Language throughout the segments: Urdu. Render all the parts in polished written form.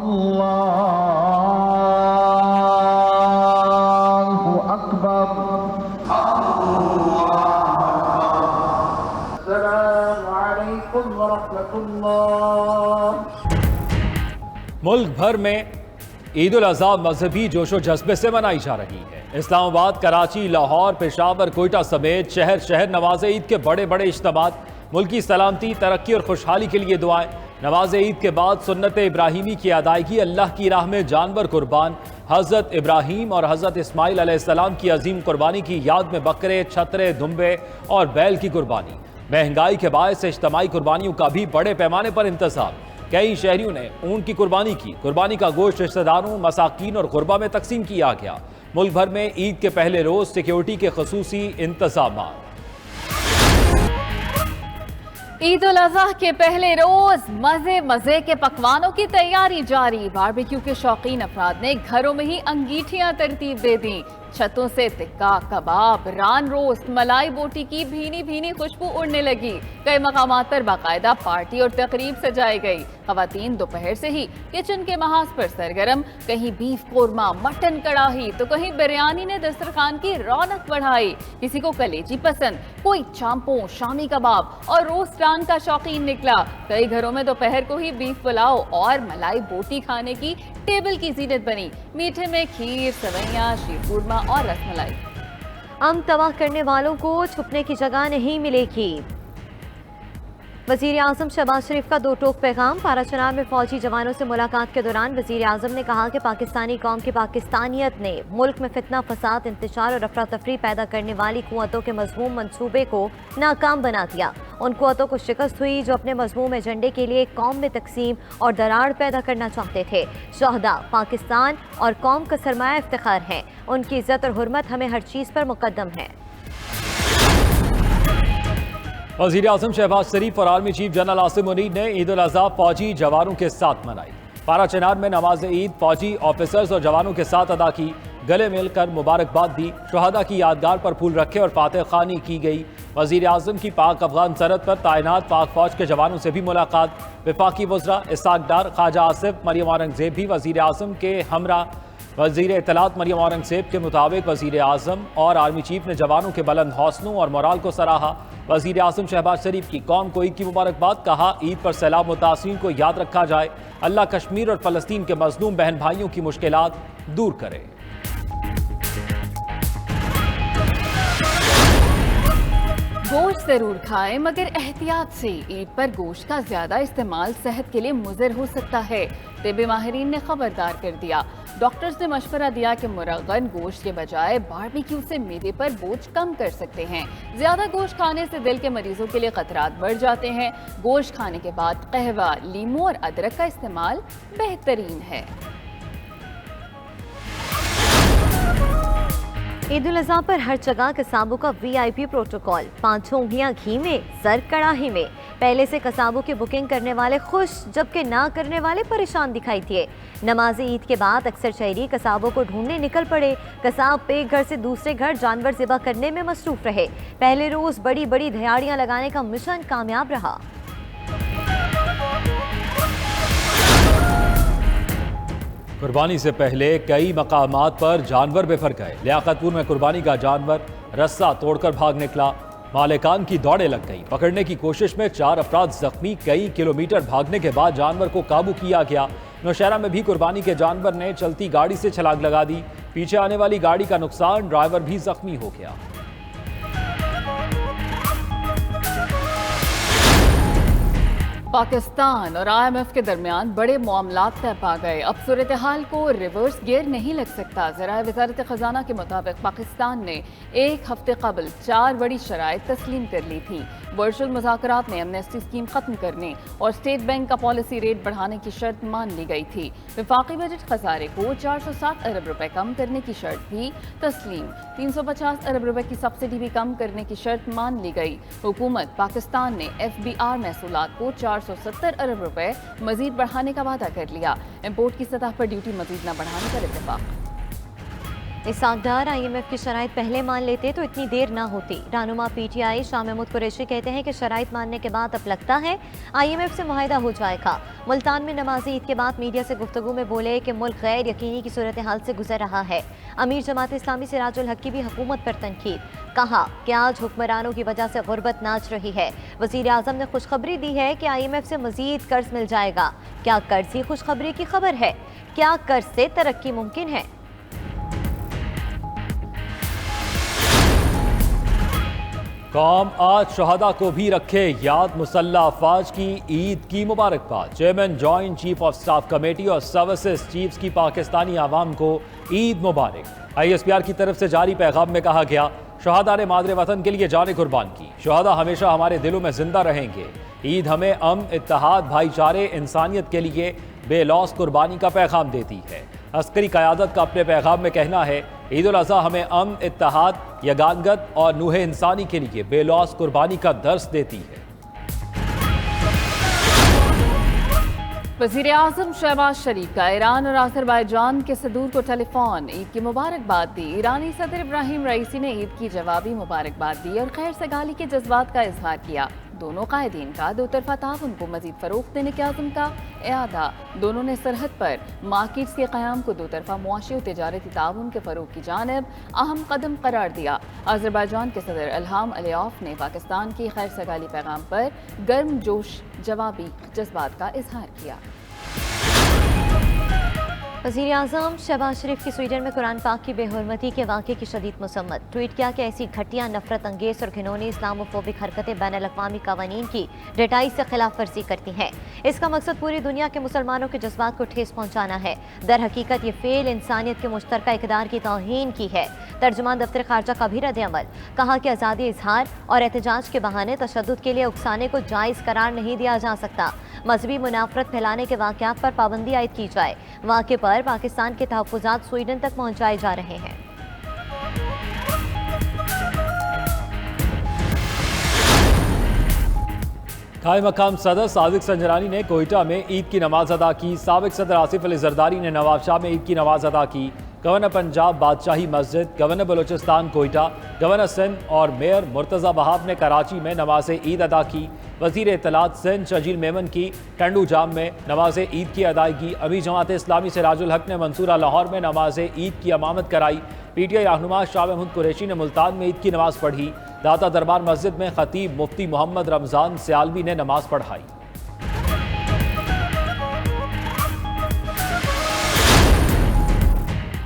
اللہ اکبر۔ السلام علیکم ورحمۃ اللہ۔ ملک بھر میں عید الاضحیٰ مذہبی جوش و جذبے سے منائی جا رہی ہے۔ اسلام آباد، کراچی، لاہور، پشاور، کوئٹہ سمیت شہر شہر نماز عید کے بڑے بڑے اجتماعات، ملکی سلامتی، ترقی اور خوشحالی کے لیے دعائیں۔ نماز عید کے بعد سنت ابراہیمی کی ادائیگی، اللہ کی راہ میں جانور قربان۔ حضرت ابراہیم اور حضرت اسماعیل علیہ السلام کی عظیم قربانی کی یاد میں بکرے، چھترے، دمبے اور بیل کی قربانی۔ مہنگائی کے باعث اجتماعی قربانیوں کا بھی بڑے پیمانے پر انتظام۔ کئی شہریوں نے اونٹ کی قربانی کی۔ قربانی کا گوشت رشتہ داروں، مساکین اور غربا میں تقسیم کیا گیا۔ ملک بھر میں عید کے پہلے روز سیکیورٹی کے خصوصی انتظامات۔ عید الاضحیٰ کے پہلے روز مزے کے پکوانوں کی تیاری جاری۔ باربیکیو کے شوقین افراد نے گھروں میں ہی انگیٹھیاں ترتیب دے دیں۔ چھتوں سے تکا، کباب، ران روسٹ، ملائی بوٹی کی بھینی بھینی خوشبو اڑنے لگی۔ کئی مقامات پر باقاعدہ پارٹی اور تقریب سجائی گئی۔ خواتین دوپہر سے ہی کچن کے محاذ پر سرگرم، کہیں بیف قورمہ، مٹن کڑاہی تو کہیں بریانی نے دسترخوان کی رونق بڑھائی۔ کسی کو کلیجی پسند، کوئی چامپوں، شامی کباب اور روسٹ ران کا شوقین نکلا۔ کئی گھروں میں دوپہر کو ہی بیف پلاؤ اور ملائی بوٹی کھانے کی ٹیبل کی زینت بنی۔ میٹھے میں کھیر، سوئیاں، شیر قورمہ اور رس ملائی۔ تباہ کرنے والوں کو چھپنے کی جگہ نہیں ملے گی۔ وزیر اعظم شہباز شریف کا دو ٹوک پیغام۔ پارا چنار میں فوجی جوانوں سے ملاقات کے دوران وزیر اعظم نے کہا کہ پاکستانی قوم کی پاکستانیت نے ملک میں فتنہ، فساد، انتشار اور افراتفری پیدا کرنے والی قوتوں کے مذموم منصوبے کو ناکام بنا دیا۔ ان قوتوں کو شکست ہوئی جو اپنے مذموم ایجنڈے کے لیے قوم میں تقسیم اور دراڑ پیدا کرنا چاہتے تھے۔ شہداء پاکستان اور قوم کا سرمایہ افتخار ہیں۔ ان کی عزت اور حرمت ہمیں ہر چیز پر مقدم ہے۔ وزیر اعظم شہباز شریف اور army chief general Asim Munir نے عید الاضحیٰ فوجی جوانوں کے ساتھ منائی۔ پارا چنار میں نماز عید فوجی آفیسرز اور جوانوں کے ساتھ ادا کی۔ گلے مل کر مبارکباد دی۔ شہداء کی یادگار پر پھول رکھے اور فاتح خوانی کی گئی۔ وزیر اعظم کی پاک افغان سرحد پر تعینات پاک فوج کے جوانوں سے بھی ملاقات۔ وفاقی وزراء اسحاق ڈار، خواجہ آصف، مریم اورنگزیب بھی وزیر اعظم کے ہمراہ۔ وزیر اطلاعات مریم اورنگزیب کے مطابق وزیر اعظم اور آرمی چیف نے جوانوں کے بلند حوصلوں اور مورال کو سراہا۔ وزیر اعظم شہباز شریف کی قوم کو عید کی مبارکباد، کہا عید پر سیلاب متاثرین کو یاد رکھا جائے، اللہ کشمیر اور فلسطین کے مظلوم بہن بھائیوں کی مشکلات دور کرے۔ گوشت ضرور کھائیں مگر احتیاط سے۔ عید پر گوشت کا زیادہ استعمال صحت کے لیے مضر ہو سکتا ہے۔ طبی ماہرین نے خبردار کر دیا۔ ڈاکٹرز نے مشورہ دیا کہ مرغن گوشت کے بجائے باربیکیو سے معدے پر بوجھ کم کر سکتے ہیں۔ زیادہ گوشت کھانے سے دل کے مریضوں کے لیے خطرات بڑھ جاتے ہیں۔ گوشت کھانے کے بعد قہوہ، لیموں اور ادرک کا استعمال بہترین ہے۔ عید الاضحیٰ پر ہر جگہ قصابوں کا VIP پروٹوکول۔ 5 انگلیاں گھی میں، سر کڑاہی میں۔ پہلے سے قصابوں کی بکنگ کرنے والے خوش، جبکہ نہ کرنے والے پریشان دکھائی دیے۔ نماز عید کے بعد اکثر شہری قصابوں کو ڈھونڈنے نکل پڑے۔ قصاب ایک گھر سے دوسرے گھر جانور ذبح کرنے میں مصروف رہے۔ پہلے روز بڑی بڑی دھیاڑیاں لگانے کا مشن کامیاب رہا۔ قربانی سے پہلے کئی مقامات پر جانور بفر گئے۔ لیاقت پور میں قربانی کا جانور رسہ توڑ کر بھاگ نکلا۔ مالکان کی دوڑیں لگ گئی۔ پکڑنے کی کوشش میں 4 افراد زخمی۔ کئی کلومیٹر بھاگنے کے بعد جانور کو قابو کیا گیا۔ نوشہرہ میں بھی قربانی کے جانور نے چلتی گاڑی سے چھلانگ لگا دی۔ پیچھے آنے والی گاڑی کا نقصان، ڈرائیور بھی زخمی ہو گیا۔ پاکستان اور IMF کے درمیان بڑے معاملات طے پا گئے۔ اب صورتحال کو ریورس گیئر نہیں لگ سکتا۔ ذرائع وزارت خزانہ کے مطابق پاکستان نے 1 ہفتے قبل 4 بڑی شرائط تسلیم کر لی تھی۔ ورچوئل مذاکرات میں امنیسٹی اسکیم ختم کرنے اور اسٹیٹ بینک کا پالیسی ریٹ بڑھانے کی شرط مان لی گئی تھی۔ وفاقی بجٹ خسارے کو 407 ارب روپے کم کرنے کی شرط بھی تسلیم۔ 350 ارب روپے کی سبسڈی بھی کم کرنے کی شرط مان لی گئی۔ حکومت پاکستان نے FBR محصولات کو 470 ارب روپے مزید بڑھانے کا وعدہ کر لیا۔ امپورٹ کی سطح پر ڈیوٹی مزید نہ بڑھانے پر اتفاق۔ اسحاق ڈار IMF کی شرائط پہلے مان لیتے تو اتنی دیر نہ ہوتی۔ رہنما PTI شاہ محمود قریشی کہتے ہیں کہ شرائط ماننے کے بعد اب لگتا ہے IMF سے معاہدہ ہو جائے گا۔ ملتان میں نماز عید کے بعد میڈیا سے گفتگو میں بولے کہ ملک غیر یقینی کی صورتحال سے گزر رہا ہے۔ امیر جماعت اسلامی سراج الحق کی بھی حکومت پر تنقید، کہا کہ آج حکمرانوں کی وجہ سے غربت ناچ رہی ہے۔ وزیر اعظم نے خوشخبری دی ہے کہ IMF سے مزید قرض مل جائے گا۔ کیا قرض ہی خوشخبری کی خبر ہے؟ کیا قرض سے ترقی ممکن ہے؟ قوم آج شہداء کو بھی رکھے یاد، مسلح افواج کی عید کی مبارکباد۔ Chairman joint chief of staff committee اور سروسز چیفز کی پاکستانی عوام کو عید مبارک۔ ISPR کی طرف سے جاری پیغام میں کہا گیا، شہداء نے مادر وطن کے لیے جانیں قربان کی، شہداء ہمیشہ ہمارے دلوں میں زندہ رہیں گے۔ عید ہمیں امن، اتحاد، بھائی چارے، انسانیت کے لیے بے لوث قربانی کا پیغام دیتی ہے۔ عسکری قیادت کا اپنے پیغام میں کہنا ہے، عید الاضحیٰ ہمیں امن، اتحاد، یگانگت اور نوح انسانی کے لیے بے لوث قربانی کا درس دیتی ہے۔ وزیر اعظم شہباز شریف کا ایران اور آذربائیجان کے صدور کو ٹیلی فون عید کی مبارکباد دی۔ ایرانی صدر ابراہیم رئیسی نے عید کی جوابی مبارکباد دی اور خیر سگالی کے جذبات کا اظہار کیا۔ دونوں قائدین کا دو طرفہ تعاون کو مزید فروغ دینے کے عزم کا اعادہ۔ دونوں نے سرحد پر مارکیٹس کے قیام کو دو طرفہ معاشی و تجارتی تعاون کے فروغ کی جانب اہم قدم قرار دیا۔ آذربائیجان کے صدر الہام علیوف نے پاکستان کی خیر سگالی پیغام پر گرم جوش جوابی جذبات کا اظہار کیا۔ وزیر اعظم شہباز شریف کی سویڈن میں قرآن پاک کی بے حرمتی کے واقعے کی شدید مذمت۔ ٹویٹ کیا کہ ایسی گھٹیا، نفرت انگیز اور گھنونی اسلام فوبک حرکتیں بین الاقوامی قوانین کی ڈٹائی سے خلاف ورزی کرتی ہیں۔ اس کا مقصد پوری دنیا کے مسلمانوں کے جذبات کو ٹھیس پہنچانا ہے۔ در حقیقت یہ فعل انسانیت کے مشترکہ اقدار کی توہین کی ہے۔ ترجمان دفتر خارجہ کا بھی رد عمل، کہا کہ آزادی اظہار اور احتجاج کے بہانے تشدد کے لیے اکسانے کو جائز قرار نہیں دیا جا سکتا۔ مذہبی منافرت پھیلانے کے واقعات پر پابندی عائد کی جائے۔ واقعے پر پاکستان کے تحفظات سویڈن تک پہنچائے جا رہے ہیں۔ قائم مقام صدر صادق سنجرانی نے کوئٹہ میں عید کی نماز ادا کی۔ سابق صدر آصف علی زرداری نے نواب شاہ میں عید کی نماز ادا کی۔ گورنر پنجاب بادشاہی مسجد، گورنر بلوچستان کوئٹہ، گورنر سندھ اور میئر مرتضی وہاب نے کراچی میں نماز عید ادا کی۔ وزیر اطلاعات سندھ شجیل میمن کی ٹنڈو جام میں نماز عید کی ادائیگی۔ امیر جماعت اسلامی سراج الحق نے منصورہ لاہور میں نماز عید کی امامت کرائی۔ PTI رہنما شاہ محمود قریشی نے ملتان میں عید کی نماز پڑھی۔ داتا دربار مسجد میں خطیب مفتی محمد رمضان سیالوی نے نماز پڑھائی۔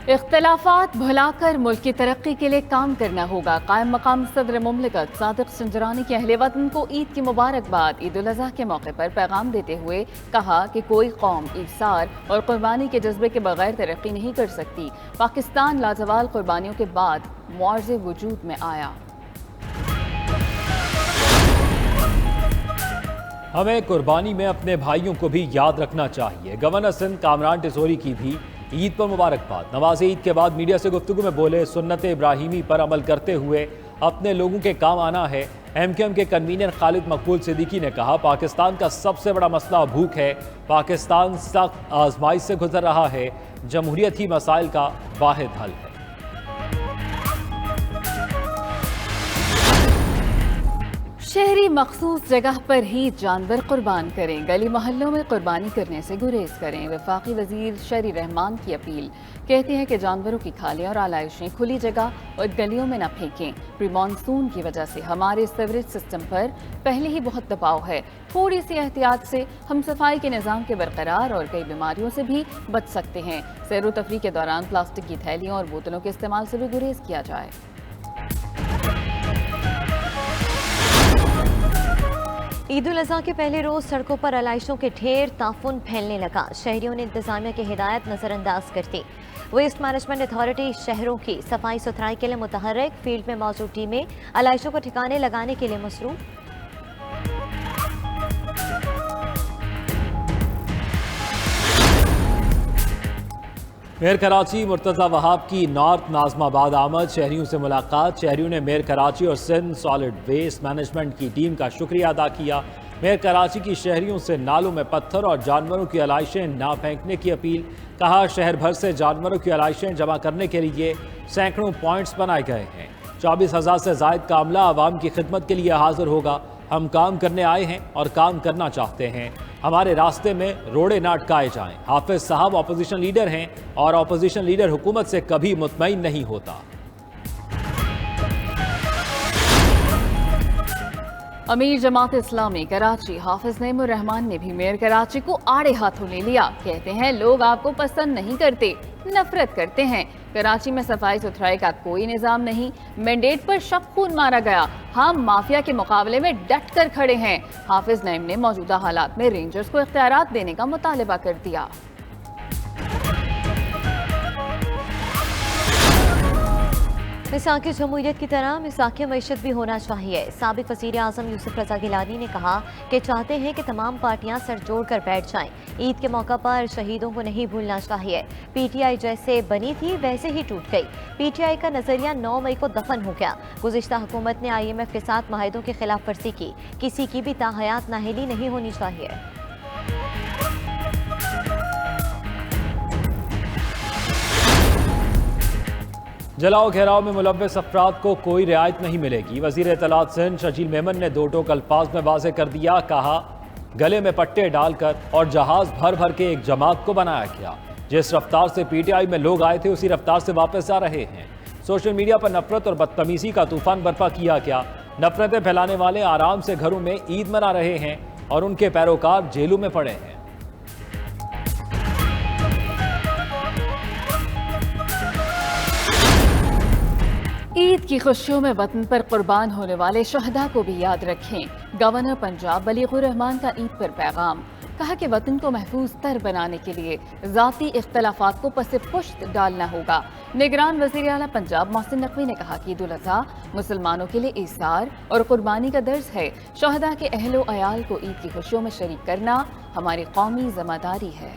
اختلافات بھلا کر ملک کی ترقی کے لیے کام کرنا ہوگا۔ قائم مقام صدر مملکت صادق سنجرانی کے اہل وطن کو عید کی مبارکباد۔ عید الاضحیٰ کے موقع پر پیغام دیتے ہوئے کہا کہ کوئی قوم ایثار اور قربانی کے جذبے کے بغیر ترقی نہیں کر سکتی۔ پاکستان لازوال قربانیوں کے بعد معاوضے وجود میں آیا۔ ہمیں قربانی میں اپنے بھائیوں کو بھی یاد رکھنا چاہیے۔ گورنر سندھ کامران ٹیسوری کی بھی عید پر مبارکباد۔ نماز عید کے بعد میڈیا سے گفتگو میں بولے، سنت ابراہیمی پر عمل کرتے ہوئے اپنے لوگوں کے کام آنا ہے۔ MQM کے کنوینر خالد مقبول صدیقی نے کہا، پاکستان کا سب سے بڑا مسئلہ بھوک ہے۔ پاکستان سخت آزمائش سے گزر رہا ہے۔ جمہوریت ہی مسائل کا واحد حل ہے۔ شہری مخصوص جگہ پر ہی جانور قربان کریں، گلی محلوں میں قربانی کرنے سے گریز کریں۔ وفاقی وزیر شہری رحمان کی اپیل، کہتے ہیں کہ جانوروں کی کھالیں اور آلائشیں کھلی جگہ اور گلیوں میں نہ پھینکیں۔ پری مانسون کی وجہ سے ہمارے سیوریج سسٹم پر پہلے ہی بہت دباؤ ہے۔ تھوڑی سی احتیاط سے ہم صفائی کے نظام کے برقرار اور کئی بیماریوں سے بھی بچ سکتے ہیں۔ سیر و تفریح کے دوران پلاسٹک کی تھیلیوں اور بوتلوں کے استعمال سے بھی گریز کیا جائے۔ عید الاضحیٰ کے پہلے روز سڑکوں پر علائشوں کے ڈھیر تعفن پھیلنے لگا۔ شہریوں نے انتظامیہ کی ہدایت نظر انداز کرتی۔ ویسٹ مینجمنٹ اتھارٹی شہروں کی صفائی ستھرائی کے لیے متحرک، فیلڈ میں موجود ٹیمیں علائشوں کو ٹھکانے لگانے کے لیے مصروف۔ میئر کراچی مرتضی وہاب کی نارتھ ناظم آباد آمد، شہریوں سے ملاقات۔ شہریوں نے میئر کراچی اور سندھ سالڈ ویسٹ مینجمنٹ کی ٹیم کا شکریہ ادا کیا۔ میئر کراچی کی شہریوں سے نالوں میں پتھر اور جانوروں کی علائشیں نہ پھینکنے کی اپیل. کہا شہر بھر سے جانوروں کی علائشیں جمع کرنے کے لیے سینکڑوں پوائنٹس بنائے گئے ہیں. 24,000 سے زائد کا عملہ عوام کی خدمت کے لیے حاضر ہوگا. ہم کام کرنے آئے ہیں اور کام کرنا چاہتے ہیں. ہمارے راستے میں روڑے نہ اٹکائے جائیں. حافظ صاحب اپوزیشن لیڈر ہیں اور اپوزیشن لیڈر حکومت سے کبھی مطمئن نہیں ہوتا. امیر جماعت اسلامی کراچی حافظ نعیم الرحمان نے بھی میئر کراچی کو آڑے ہاتھوں لے لیا. کہتے ہیں لوگ آپ کو پسند نہیں کرتے, نفرت کرتے ہیں. کراچی میں صفائی ستھرائی کا کوئی نظام نہیں. مینڈیٹ پر شب خون مارا گیا. ہم مافیا کے مقابلے میں ڈٹ کر کھڑے ہیں. حافظ نعیم نے موجودہ حالات میں رینجرز کو اختیارات دینے کا مطالبہ کر دیا. مساک جمہوریت کی طرح مساک معیشت بھی ہونا چاہیے. سابق وزیر اعظم یوسف رضا گیلانی نے کہا کہ چاہتے ہیں کہ تمام پارٹیاں سر جوڑ کر بیٹھ جائیں. عید کے موقع پر شہیدوں کو نہیں بھولنا چاہیے. پی ٹی آئی جیسے بنی تھی ویسے ہی ٹوٹ گئی. پی ٹی آئی کا نظریہ 9 مئی کو دفن ہو گیا. گزشتہ حکومت نے IMF کے ساتھ معاہدوں کی خلاف ورزی کی. کسی کی بھی تاحیات نااہلی نہیں ہونی چاہیے. جلاؤ گھیراؤ میں ملوث افراد کو کوئی رعایت نہیں ملے گی. وزیر اطلاعات سندھ شجیل میمن نے 2 ٹوک الفاظ میں واضح کر دیا. کہا گلے میں پٹے ڈال کر اور جہاز بھر بھر کے ایک جماعت کو بنایا گیا. جس رفتار سے PTI میں لوگ آئے تھے اسی رفتار سے واپس جا رہے ہیں. سوشل میڈیا پر نفرت اور بدتمیزی کا طوفان برپا کیا گیا. نفرتیں پھیلانے والے آرام سے گھروں میں عید منا رہے ہیں اور ان کے پیروکار جیلوں میں پڑے ہیں. عید کی خوشیوں میں وطن پر قربان ہونے والے شہداء کو بھی یاد رکھیں. گورنر پنجاب بلیغ الرحمان کا عید پر پیغام. کہا کہ وطن کو محفوظ تر بنانے کے لیے ذاتی اختلافات کو پس پشت ڈالنا ہوگا. نگران وزیر اعلیٰ پنجاب محسن نقوی نے کہا کہ عید الاضحیٰ مسلمانوں کے لیے ایثار اور قربانی کا درس ہے. شہداء کے اہل و عیال کو عید کی خوشیوں میں شریک کرنا ہماری قومی ذمہ داری ہے.